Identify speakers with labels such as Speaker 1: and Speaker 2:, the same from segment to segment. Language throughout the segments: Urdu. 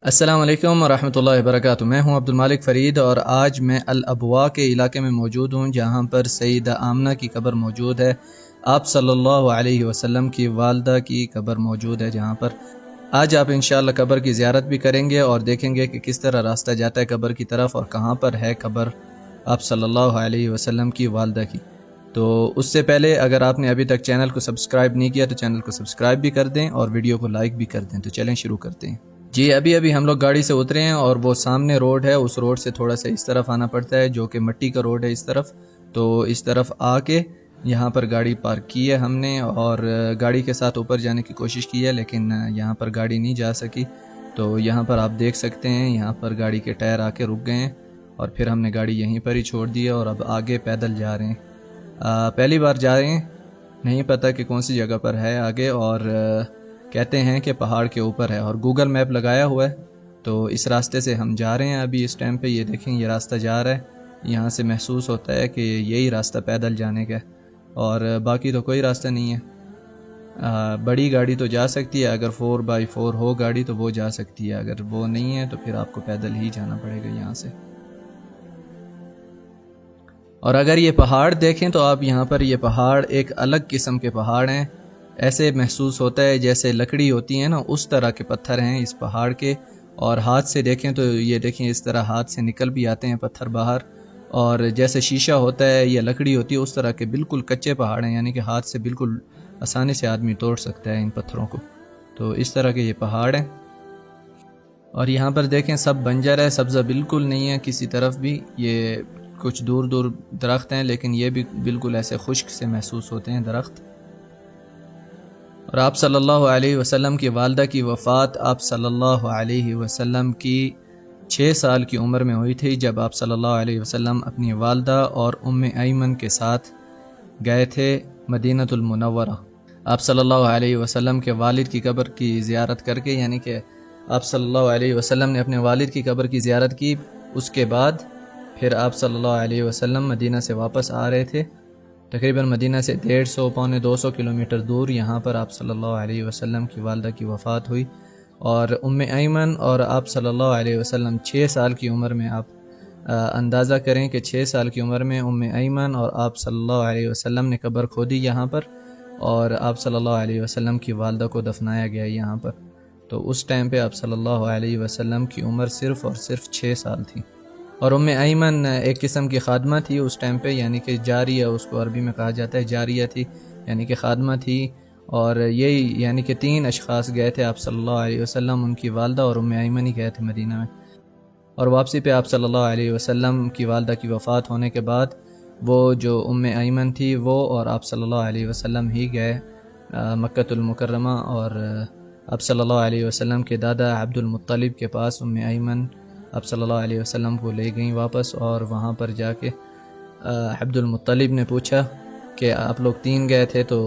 Speaker 1: السلام علیکم ورحمۃ اللہ وبرکاتہ۔ میں ہوں عبد المالک فرید اور آج میں الابوا کے علاقے میں موجود ہوں جہاں پر سیدہ آمنہ کی قبر موجود ہے۔ آپ صلی اللہ علیہ وسلم کی والدہ کی قبر موجود ہے جہاں پر آج آپ انشاءاللہ قبر کی زیارت بھی کریں گے اور دیکھیں گے کہ کس طرح راستہ جاتا ہے قبر کی طرف اور کہاں پر ہے قبر آپ صلی اللہ علیہ وسلم کی والدہ کی۔ تو اس سے پہلے اگر آپ نے ابھی تک چینل کو سبسکرائب نہیں کیا تو چینل کو سبسکرائب بھی کر دیں اور ویڈیو کو لائک بھی کر دیں۔ تو چلیں شروع کرتے ہیں۔ جی ابھی ہم لوگ گاڑی سے اترے ہیں اور وہ سامنے روڈ ہے، اس روڈ سے تھوڑا سا اس طرف آنا پڑتا ہے جو کہ مٹی کا روڈ ہے اس طرف۔ تو اس طرف آ کے یہاں پر گاڑی پارک کی ہے ہم نے اور گاڑی کے ساتھ اوپر جانے کی کوشش کی ہے لیکن یہاں پر گاڑی نہیں جا سکی۔ تو یہاں پر آپ دیکھ سکتے ہیں یہاں پر گاڑی کے ٹائر آ کے رک گئے ہیں اور پھر ہم نے گاڑی یہیں پر ہی چھوڑ دی ہے اور اب آگے پیدل جا رہے ہیں۔ پہلی بار جا رہے ہیں، نہیں پتہ کہ کون سی جگہ پر ہے آگے، اور کہتے ہیں کہ پہاڑ کے اوپر ہے اور گوگل میپ لگایا ہوا ہے تو اس راستے سے ہم جا رہے ہیں۔ ابھی اس ٹائم پہ یہ دیکھیں یہ راستہ جا رہا ہے، یہاں سے محسوس ہوتا ہے کہ یہی راستہ پیدل جانے کا ہے اور باقی تو کوئی راستہ نہیں ہے۔ بڑی گاڑی تو جا سکتی ہے، اگر 4x4 ہو گاڑی تو وہ جا سکتی ہے، اگر وہ نہیں ہے تو پھر آپ کو پیدل ہی جانا پڑے گا یہاں سے۔ اور اگر یہ پہاڑ دیکھیں تو آپ یہاں پر یہ پہاڑ ایک الگ قسم کے پہاڑ ہیں، ایسے محسوس ہوتا ہے جیسے لکڑی ہوتی ہے نا اس طرح کے پتھر ہیں اس پہاڑ کے، اور ہاتھ سے دیکھیں تو یہ دیکھیں اس طرح ہاتھ سے نکل بھی آتے ہیں پتھر باہر، اور جیسے شیشہ ہوتا ہے یا لکڑی ہوتی ہے اس طرح کے بالکل کچے پہاڑ ہیں، یعنی کہ ہاتھ سے بالکل آسانی سے آدمی توڑ سکتا ہے ان پتھروں کو۔ تو اس طرح کے یہ پہاڑ ہیں اور یہاں پر دیکھیں سب بنجر ہے، سبزہ بالکل نہیں ہے کسی طرف بھی، یہ کچھ دور دور درخت ہیں لیکن یہ بھی بالکل ایسے خشک سے محسوس ہوتے ہیں درخت۔ اور آپ صلی اللہ علیہ وسلم کی والدہ کی وفات آپ صلی اللہ علیہ وسلم کی 6 سال کی عمر میں ہوئی تھی جب آپ صلی اللہ علیہ وسلم اپنی والدہ اور ام ایمن کے ساتھ گئے تھے مدینۃ المنورہ۔ آپ صلی اللہ علیہ وسلم کے والد کی قبر کی زیارت کر کے، یعنی کہ آپ صلی اللہ علیہ وسلم نے اپنے والد کی قبر کی زیارت کی، اس کے بعد پھر آپ صلی اللہ علیہ وسلم مدینہ سے واپس آ رہے تھے۔ تقریباً مدینہ سے 150 پونے 200 کلومیٹر دور یہاں پر آپ صلی اللہ علیہ وسلم کی والدہ کی وفات ہوئی، اور ام ایمن اور آپ صلی اللہ علیہ وسلم 6 سال کی عمر میں، آپ اندازہ کریں کہ 6 سال کی عمر میں ام ایمن اور آپ صلی اللہ علیہ وسلم نے قبر کھودی یہاں پر، اور آپ صلی اللہ علیہ وسلم کی والدہ کو دفنایا گیا یہاں پر۔ تو اس ٹائم پہ آپ صلی اللہ علیہ وسلم کی عمر صرف اور صرف 6 سال تھی، اور ام ایمن ایک قسم کی خادمہ تھی اس ٹائم پہ، یعنی کہ جاریہ، اس کو عربی میں کہا جاتا ہے جاریہ تھی، یعنی کہ خادمہ تھی۔ اور یہی یعنی کہ 3 اشخاص گئے تھے آپ صلی اللہ علیہ وسلم، ان کی والدہ اور ام ایمن ہی گئے تھے مدینہ میں، اور واپسی پہ آپ صلی اللہ علیہ وسلم کی والدہ کی وفات ہونے کے بعد وہ جو ام ایمن تھی وہ اور آپ صلی اللہ علیہ وسلم ہی گئے مکۃ المکرمہ، اور آپ صلی اللہ علیہ وسلم کے دادا عبد المطلب کے پاس ام ایمن آپ صلی اللہ علیہ وسلم کو لے گئیں واپس، اور وہاں پر جا کے عبد المطلب نے پوچھا کہ آپ لوگ 3 گئے تھے تو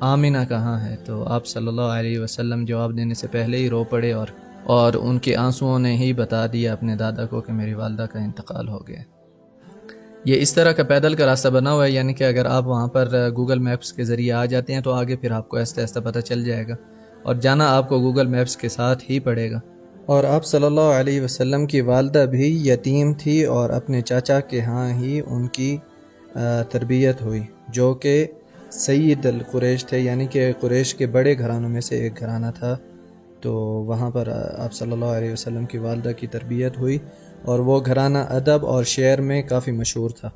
Speaker 1: آمنہ کہاں ہے؟ تو آپ صلی اللہ علیہ وسلم جواب دینے سے پہلے ہی رو پڑے اور ان کے آنسوؤں نے ہی بتا دیا اپنے دادا کو کہ میری والدہ کا انتقال ہو گیا۔ یہ اس طرح کا پیدل کا راستہ بنا ہوا ہے، یعنی کہ اگر آپ وہاں پر گوگل میپس کے ذریعے آ جاتے ہیں تو آگے پھر آپ کو آہستہ آہستہ پتہ چل جائے گا، اور جانا آپ کو گوگل میپس کے ساتھ ہی پڑے گا۔ اور آپ صلی اللہ علیہ وسلم کی والدہ بھی یتیم تھی اور اپنے چاچا کے ہاں ہی ان کی تربیت ہوئی، جو کہ سید القریش تھے، یعنی کہ قریش کے بڑے گھرانوں میں سے ایک گھرانہ تھا۔ تو وہاں پر آپ صلی اللہ علیہ وسلم کی والدہ کی تربیت ہوئی، اور وہ گھرانہ ادب اور شعر میں کافی مشہور تھا۔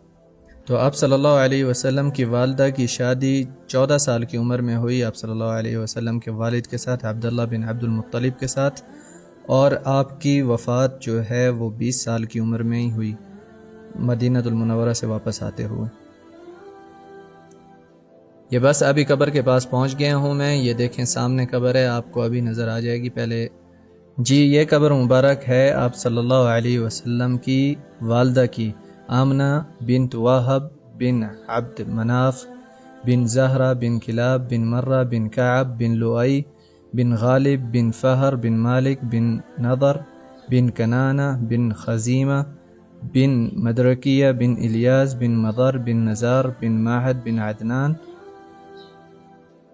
Speaker 1: تو آپ صلی اللہ علیہ وسلم کی والدہ کی شادی 14 سال کی عمر میں ہوئی آپ صلی اللہ علیہ وسلم کے والد کے ساتھ، عبداللہ بن عبد المطلب کے ساتھ، اور آپ کی وفات جو ہے وہ 20 سال کی عمر میں ہی ہوئی مدینہ المنورہ سے واپس آتے ہوئے۔ یہ بس ابھی قبر کے پاس پہنچ گیا ہوں میں، یہ دیکھیں سامنے قبر ہے، آپ کو ابھی نظر آ جائے گی پہلے۔ جی یہ قبر مبارک ہے آپ صلی اللہ علیہ وسلم کی والدہ کی، آمنہ بنت وہب بن عبد مناف بن زہرہ بن کلاب بن مرہ بن کعب بن لؤی بن غالب بن فہر بن مالک بن نضر بن کنانہ بن خزیمہ بن مدرکیہ بن الیاس بن مضر بن نزار بن ماہد بن عدنان۔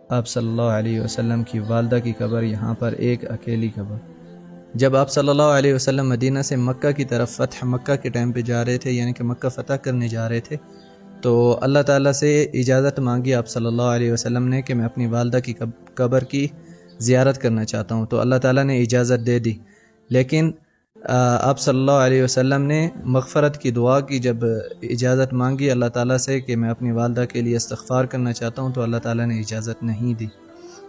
Speaker 1: آپ صلی اللہ علیہ وسلم کی والدہ کی قبر یہاں پر ایک اکیلی قبر۔ جب آپ صلی اللہ علیہ وسلم مدینہ سے مکہ کی طرف فتح مکہ کے ٹائم پہ جا رہے تھے، یعنی کہ مکہ فتح کرنے جا رہے تھے، تو اللہ تعالیٰ سے اجازت مانگی آپ صلی اللہ علیہ وسلم نے کہ میں اپنی والدہ کی قبر کی زیارت کرنا چاہتا ہوں، تو اللہ تعالیٰ نے اجازت دے دی۔ لیکن آپ صلی اللہ علیہ وسلم نے مغفرت کی دعا کی، جب اجازت مانگی اللہ تعالیٰ سے کہ میں اپنی والدہ کے لیے استغفار کرنا چاہتا ہوں، تو اللہ تعالیٰ نے اجازت نہیں دی۔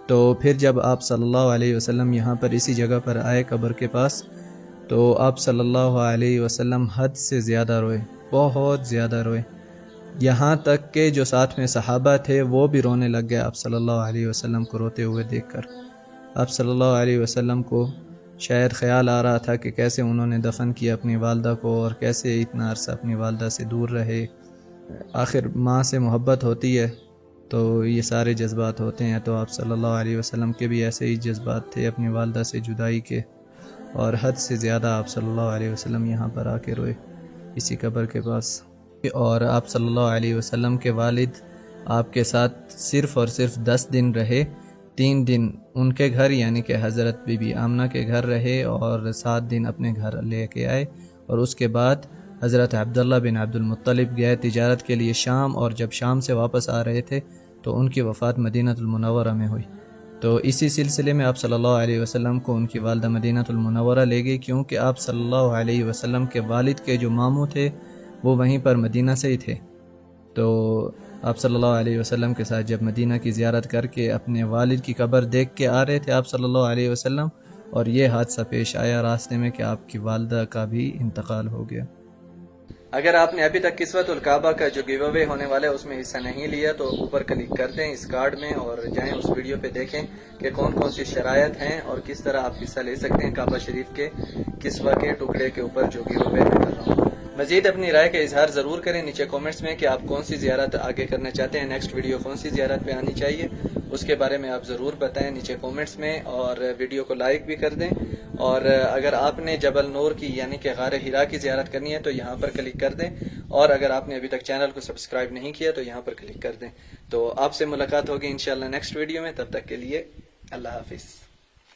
Speaker 1: تو پھر جب آپ صلی اللہ علیہ وسلم یہاں پر اسی جگہ پر آئے قبر کے پاس، تو آپ صلی اللہ علیہ وسلم حد سے زیادہ روئے، بہت زیادہ روئے، یہاں تک کہ جو ساتھ میں صحابہ تھے وہ بھی رونے لگ گئے آپ صلی اللہ علیہ وسلم کو روتے ہوئے دیکھ کر۔ آپ صلی اللہ علیہ وسلم کو شاید خیال آ رہا تھا کہ کیسے انہوں نے دفن کیا اپنی والدہ کو، اور کیسے اتنا عرصہ اپنی والدہ سے دور رہے۔ آخر ماں سے محبت ہوتی ہے تو یہ سارے جذبات ہوتے ہیں، تو آپ صلی اللہ علیہ وسلم کے بھی ایسے ہی جذبات تھے اپنی والدہ سے جدائی کے، اور حد سے زیادہ آپ صلی اللہ علیہ وسلم یہاں پر آ کے روئے اسی قبر کے پاس۔ اور آپ صلی اللہ علیہ وسلم کے والد آپ کے ساتھ صرف اور صرف 10 دن رہے، 3 دن ان کے گھر یعنی کہ حضرت بی بی آمنہ کے گھر رہے، اور 7 دن اپنے گھر لے کے آئے، اور اس کے بعد حضرت عبداللہ بن عبد المطلب گئے تجارت کے لیے شام، اور جب شام سے واپس آ رہے تھے تو ان کی وفات مدینہ المنورہ میں ہوئی۔ تو اسی سلسلے میں آپ صلی اللہ علیہ وسلم کو ان کی والدہ مدینہ المنورہ لے گئی، کیونکہ آپ صلی اللہ علیہ وسلم کے والد کے جو ماموں تھے وہ وہیں پر مدینہ سے ہی تھے۔ تو آپ صلی اللہ علیہ وسلم کے ساتھ جب مدینہ کی زیارت کر کے اپنے والد کی قبر دیکھ کے آ رہے تھے آپ صلی اللہ علیہ وسلم، اور یہ حادثہ پیش آیا راستے میں کہ آپ کی والدہ کا بھی انتقال ہو گیا۔ اگر آپ نے ابھی تک کسوت الکعبہ کا جو گیو اوے ہونے والا ہے اس میں حصہ نہیں لیا تو اوپر کلک کر دیں اس کارڈ میں، اور جائیں اس ویڈیو پہ دیکھیں کہ کون کون سی شرائط ہیں اور کس طرح آپ حصہ لے سکتے ہیں کعبہ شریف کے کسوہ کے ٹکڑے کے اوپر جو گیو اوے میں کر رہا ہوں۔ مزید اپنی رائے کا اظہار ضرور کریں نیچے کومنٹس میں کہ آپ کون سی زیارت آگے کرنا چاہتے ہیں، نیکسٹ ویڈیو کون سی زیارت پہ آنی چاہیے، اس کے بارے میں آپ ضرور بتائیں نیچے کومنٹس میں، اور ویڈیو کو لائک بھی کر دیں۔ اور اگر آپ نے جبل نور کی یعنی کہ غار حرا کی زیارت کرنی ہے تو یہاں پر کلک کر دیں، اور اگر آپ نے ابھی تک چینل کو سبسکرائب نہیں کیا تو یہاں پر کلک کر دیں۔ تو آپ سے ملاقات ہوگی انشاءاللہ نیکسٹ ویڈیو میں، تب تک کے لیے اللہ حافظ۔